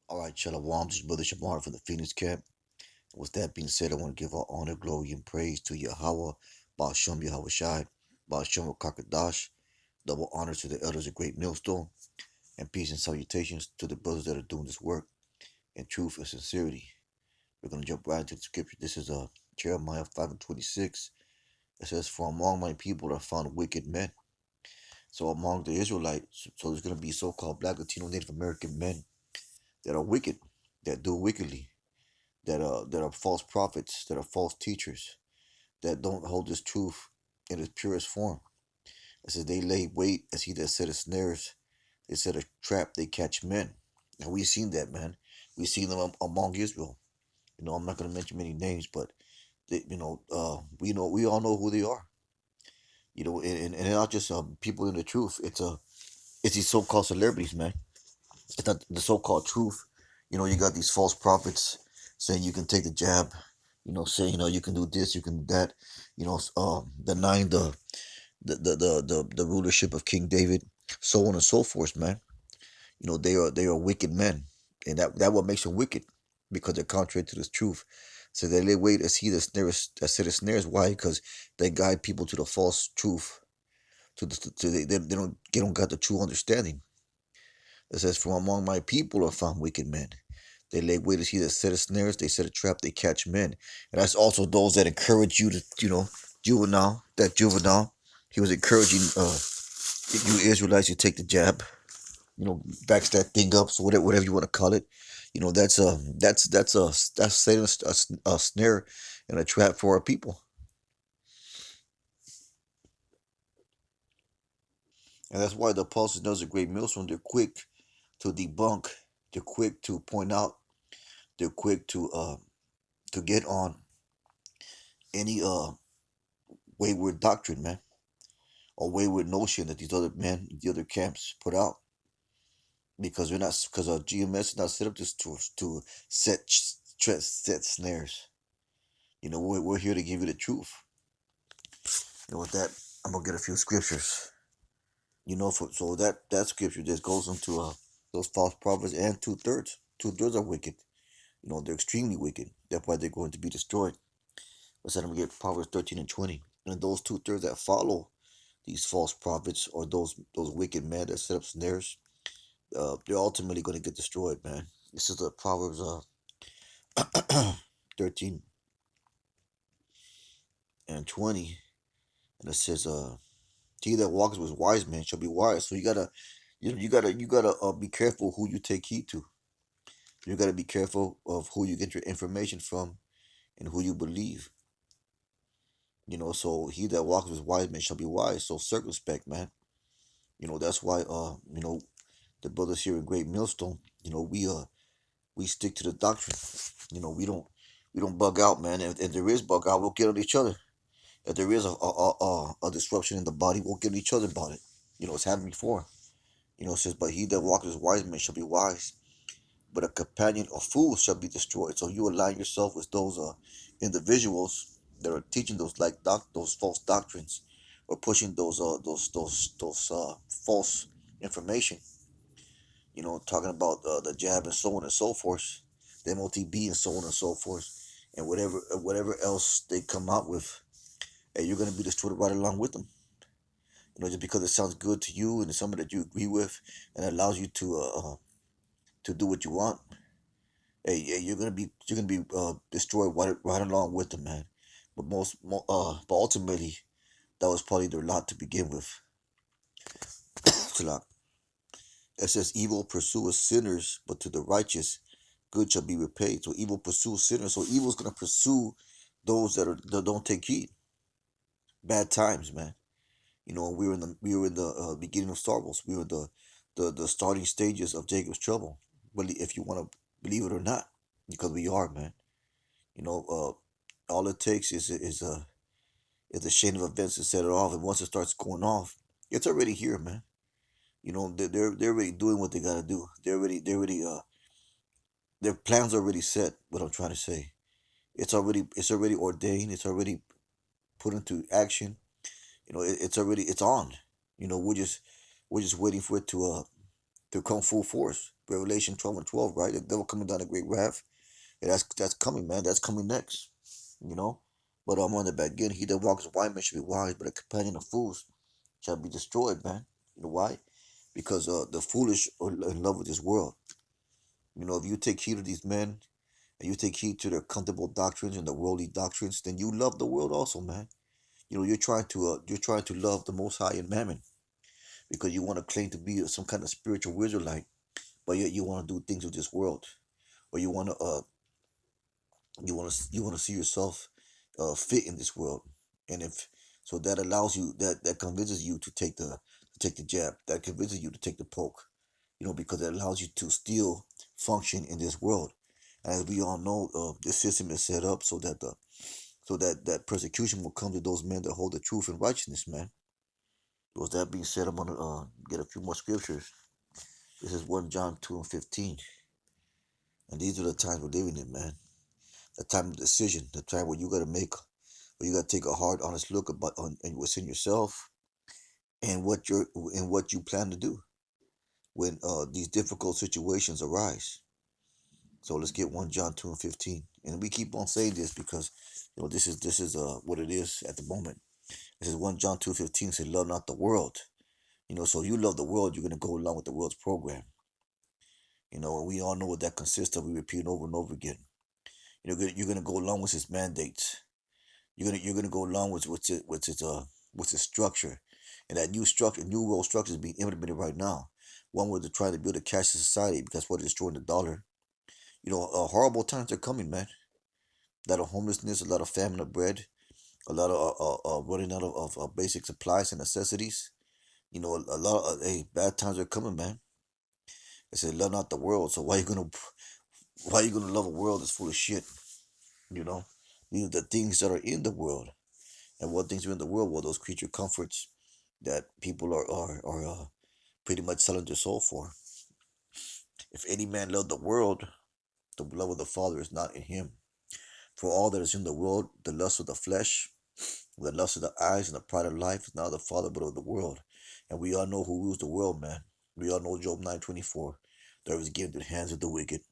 All right, Shalom, this is Brother Shamar from the Phoenix Camp. With that being said, I want to give all honor, glory, and praise to Yahweh, Ba'ashem Yahweh Shai, Ba'ashem Kakadash. Double honor to the elders of Great Millstone, and peace and salutations to the brothers that are doing this work in truth and sincerity. We're going to jump right into the scripture. This is Jeremiah 5 and 26. It says, "For among my people are found wicked men." So among the Israelites, so there's going to be so-called Black, Latino, Native American men that are wicked, that do wickedly, that are false prophets, that are false teachers, that don't hold this truth in its purest form. It says they lay wait as he that setteth snares, they set a trap, they catch men. And we've seen that, man. We've seen them among Israel. I'm not gonna mention many names, but we all know who they are. And not just people in the truth. It's these so-called celebrities, man. It's not the so-called truth. You got these false prophets saying you can take the jab, saying you can do this, you can do that, denying the rulership of King David, so on and so forth, man. They are wicked men, and that what makes them wicked, because they're contrary to the truth. So they lay wait as he that set snares. Why? Because they guide people to the false truth, they don't got the true understanding. It says, "From among my people are found wicked men. They lay wait as he that set snares. They set a trap. They catch men." And that's also those that encourage you to, Juvenile, he was encouraging you Israelites to take the jab, backs that thing up. So whatever you want to call it, that's setting a snare and a trap for our people. And that's why the apostle does a great millstone. They're quick to debunk. They're quick to point out. They're quick to get on any wayward doctrine, man, or wayward notion that these other men, the other camps put out, because GMS is not set up just to set snares. We're here to give you the truth. With that, I'm gonna get a few scriptures. So that scripture just goes into those false prophets, and two-thirds. Two-thirds are wicked. They're extremely wicked. That's why they're going to be destroyed. Let's let them get Proverbs 13 and 20. And those two-thirds that follow these false prophets, or those wicked men that set up snares, they're ultimately going to get destroyed, man. This is the Proverbs 13 and 20. And it says, "He that walks with wise men shall be wise." So you gotta be careful who you take heed to. You gotta be careful of who you get your information from and who you believe. So he that walks with wise men shall be wise. So circumspect, man. That's why the brothers here in Great Millstone, we stick to the doctrine. We don't bug out, man. If there is bug out, we'll get on each other. If there is a disruption in the body, we'll get on each other about it. It's happened before. It says, "But he that walketh with wise men shall be wise, but a companion of fools shall be destroyed." So you align yourself with those individuals that are teaching those false doctrines, or pushing those false information. Talking about the jab and so on and so forth, the MOTB and so on and so forth, and whatever else they come out with, and you're gonna be destroyed right along with them. Just because it sounds good to you and it's something that you agree with, and allows you to do what you want. Hey, you're gonna be destroyed right along with them, man. But ultimately, that was probably their lot to begin with. It says, "Evil pursueth sinners, but to the righteous good shall be repaid." So evil pursues sinners. So evil is gonna pursue those that don't take heed. Bad times, man. We were in the beginning of Star Wars. We were the starting stages of Jacob's trouble. But if you want to believe it or not, because we are, man. All it takes is a chain of events to set it off, and once it starts going off, it's already here, man. They're already doing what they gotta do. They're already their plans are already set. What I'm trying to say, it's already ordained. It's already put into action. It's on. We're just waiting for it to come full force. Revelation 12 and 12, right? The devil coming down a great wrath. And that's coming, man. That's coming next. You know? But I'm on the back again. He that walks with wise men should be wise, but a companion of fools shall be destroyed, man. You know why? Because the foolish are in love with this world. You know, if you take heed of these men and you take heed to their comfortable doctrines and the worldly doctrines, then you love the world also, man. You know, you're trying to love the Most High in Mammon because you want to claim to be some kind of spiritual Israelite, but yet you want to do things of this world, or you want to see yourself fit in this world, and if so, that allows you that convinces you to take the jab, that convinces you to take the poke, you know, because it allows you to still function in this world. As we all know, this system is set up so that persecution will come to those men that hold the truth and righteousness, man. With that being said, I'm gonna get a few more scriptures. This is 1 John 2 and 15. And these are the times we're living in, man. The time of decision, the time where you gotta where you gotta take a hard, honest look about on and what's in yourself and what you plan to do when these difficult situations arise. So let's get 1 John 2 and 15. And we keep on saying this because this is what it is at the moment. This is 1 John 2:15 says, love not the world. You know, so you love the world, you're gonna go along with the world's program. You know, and we all know what that consists of. We repeat it over and over again. You're gonna go along with its mandates. You're gonna go along with its structure, and that new world structure is being implemented right now. One where they're trying to build a cashless society because what is destroying the dollar. You know, horrible times are coming, man. A lot of homelessness, a lot of famine of bread, a lot of running out of basic supplies and necessities. You know, a lot of hey, bad times are coming, man. They say love not the world. So why you gonna love a world that's full of shit? You know, these are the things that are in the world. And what things are in the world? Well, those creature comforts that people are pretty much selling their soul for. If any man love the world, the love of the Father is not in him. For all that is in the world, the lust of the flesh, the lust of the eyes, and the pride of life is not of the Father but of the world. And we all know who rules the world, man. We all know Job 9:24. There was given to the hands of the wicked.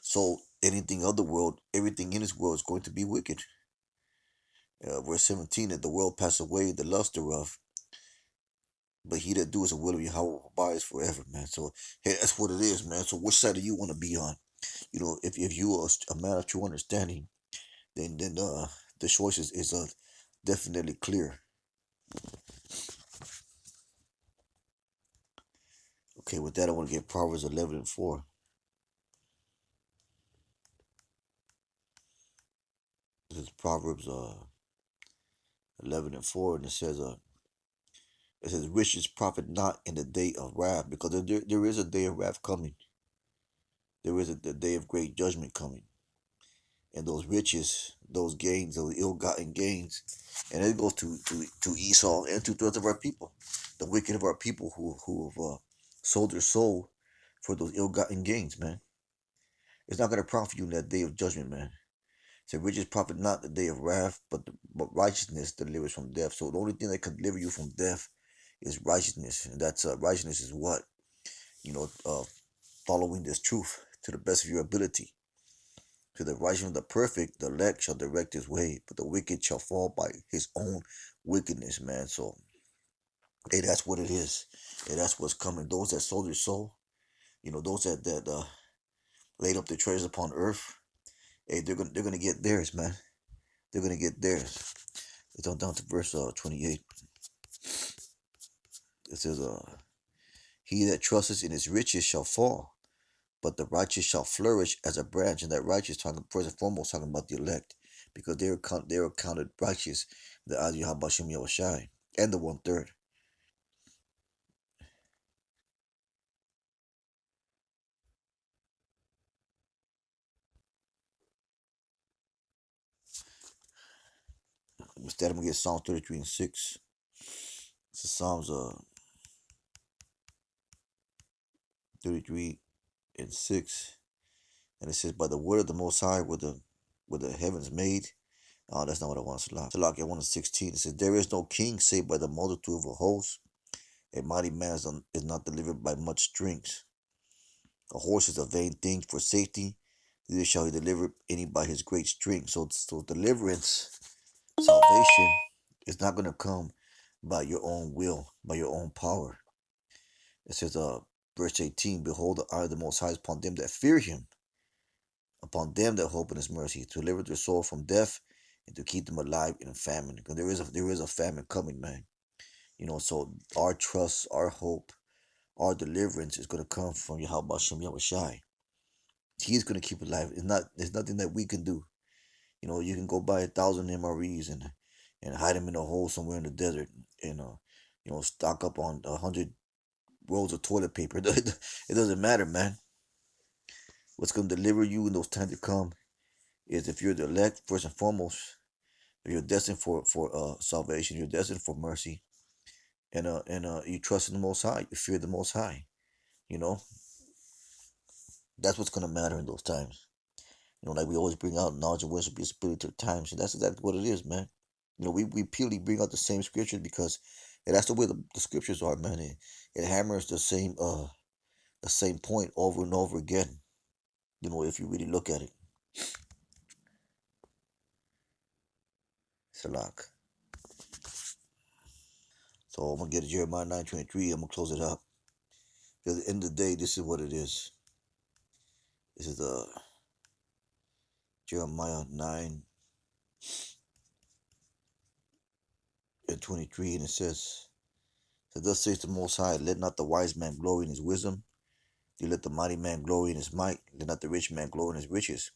So anything of the world, everything in this world is going to be wicked. Verse 17, that the world pass away, the lust thereof, but he that doeth the will of Yahweh abides forever, man. So hey, that's what it is, man. So which side do you want to be on? You know, if you are a man of true understanding, then the choice is definitely clear. Okay, with that I want to get Proverbs 11 and 4. This is Proverbs 11 and 4, and it says riches profit not in the day of wrath, because there is a day of wrath coming. There is the day of great judgment coming. And those riches, those gains, those ill-gotten gains, and it goes to Esau and to the rest of our people, the wicked of our people who have sold their soul for those ill-gotten gains, man. It's not going to profit you in that day of judgment, man. So riches profit not the day of wrath, but righteousness delivers from death. So the only thing that can deliver you from death is righteousness, and that's righteousness is what you know, following this truth to the best of your ability. To the righteous and the perfect, the elect shall direct his way, but the wicked shall fall by his own wickedness, man. So, hey, that's what it is. Hey, that's what's coming. Those that sold their soul, you know, those that laid up their treasures upon earth, hey, they're gonna get theirs, man. They're gonna get theirs. It's on down to verse 28. It says, he that trusteth in his riches shall fall, but the righteous shall flourish as a branch. And that righteous, talking first and foremost, talking about the elect, because they're counted righteous in the eyes of Yahweh Shem Yahushai, and the 1/3. Instead, I'm gonna get Psalm 33 and 6. This is Psalms 33 and 6, and it says, "By the word of the Most High were the heavens made." Oh, that's not what I want. Salak 1 and 16. It says, "There is no king save by the multitude of a host. A mighty man is not delivered by much strength." A horse is a vain thing for safety, neither shall he deliver any by his great strength. So deliverance, salvation, is not gonna come by your own will, by your own power. It says, verse 18, behold, the eye of the Most High is upon them that fear him, upon them that hope in his mercy, to deliver their soul from death and to keep them alive in famine. Because there is a famine coming, man. So our trust, our hope, our deliverance is gonna come from Yahweh Shem Yahushai. He's gonna keep it alive. There's nothing that we can do. You can go buy 1,000 MREs and hide them in a hole somewhere in the desert, and stock up on 100 rolls of toilet paper. It doesn't matter, man. What's gonna deliver you in those times to come is if you're the elect, first and foremost. If you're destined for salvation, you're destined for mercy, and you trust in the Most High, you fear the Most High. You know that's what's gonna matter in those times. Like we always bring out knowledge and wisdom be spiritual times, and that's exactly what it is, man. We purely bring out the same scriptures because that's the way the scriptures are, man. It hammers the same point over and over again. If you really look at it. Salak. So I'm gonna get to Jeremiah 9:23. I'm gonna close it up. Because at the end of the day, this is what it is. This is Jeremiah 9:23, and it says, "So thus says the Most High, let not the wise man glory in his wisdom, neither let the mighty man glory in his might, let not the rich man glory in his riches.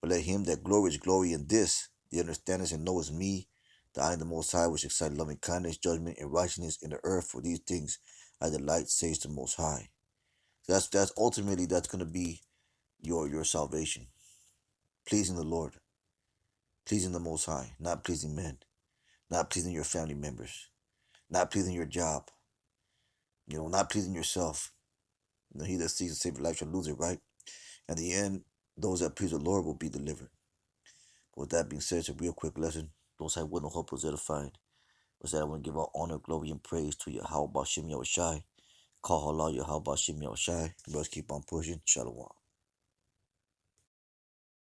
But let him that glory in this, the understandeth and knoweth me, that I am the Most High, which excite loving kindness, judgment, and righteousness in the earth. For these things I delight, says the Most High." So that's ultimately that's gonna be your salvation, pleasing the Lord, pleasing the Most High, not pleasing men, not pleasing your family members, not pleasing your job, not pleasing yourself. He that seeks to save your life shall lose it, right? At the end, those that please the Lord will be delivered. But with that being said, it's a real quick lesson. Those I would no hope was edified. Was that I want to give all honor, glory, and praise to Yahweh Bashem Yahushai. Call Allah Yahweh Bashem Yahushai. Brothers keep on pushing. Shalom.